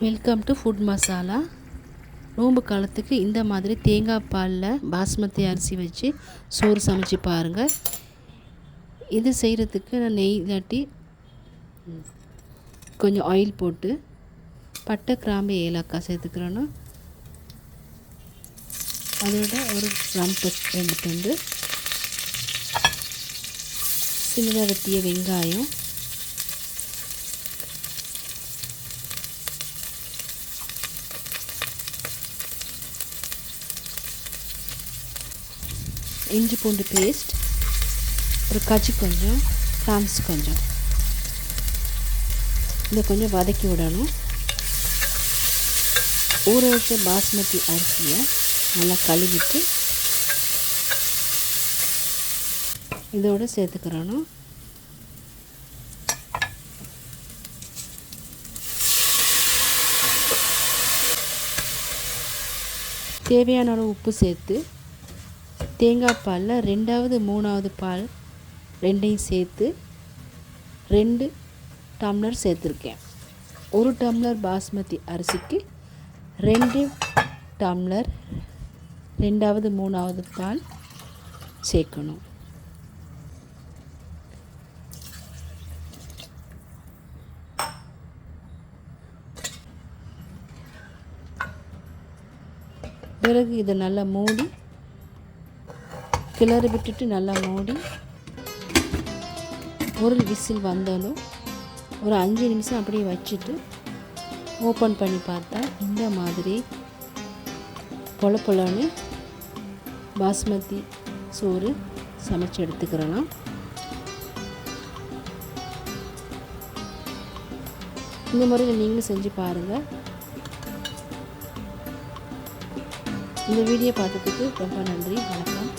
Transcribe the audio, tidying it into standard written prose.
Welcome to food masala. நோன்பு காலத்துக்கு இந்த மாதிரி தேங்காய் பாலில் பாஸ்மதி அரிசி வச்சு சோறு சமைச்சு பாருங்கள். இது செய்கிறதுக்கு நான் நெய் இல்லாட்டி கொஞ்சம் ஆயில் போட்டு பட்டை கிராம்பு ஏலக்காய் சேர்த்துக்கிறேன்னா அதோட ஒரு ரெண்டு துண்டு சின்னதாக வெட்டிய வெங்காயம், இஞ்சி பூண்டு பேஸ்ட், ஒரு கஜு கொஞ்சம், பிரான்ஸ் கொஞ்சம், இதை கொஞ்சம் வதக்கி விடணும். ஊற வச்ச பாஸ்மதி அரிசியை நல்லா கழுவிட்டு இதோடு சேர்த்துக்கிறணும். தேவையான அளவு உப்பு சேர்த்து தேங்காய் பாலில் ரெண்டாவது மூணாவது பால் ரெண்டையும் சேர்த்து 2 டம்ளர் சேர்த்துருக்கேன். 1 டம்ளர் பாஸ்மதி அரிசிக்கு 2 டம்ளர் ரெண்டாவது மூணாவது பால் சேர்க்கணும். பிறகு இதை நல்லா மூடி கிளறி விட்டுட்டு நல்லா மூடி ஒரு விசில் வந்தாலும் ஒரு 5 நிமிஷம் அப்படியே வச்சுட்டு ஓப்பன் பண்ணி பார்த்தா இந்த மாதிரி பொல பொலன்னு பாஸ்மதி சோறு சமைச்சு எடுத்துக்கிறலாம். இந்த முறையில் நீங்களும் செஞ்சு பாருங்கள். இந்த வீடியோ பார்த்ததுக்கு ரொம்ப நன்றி. வணக்கம்.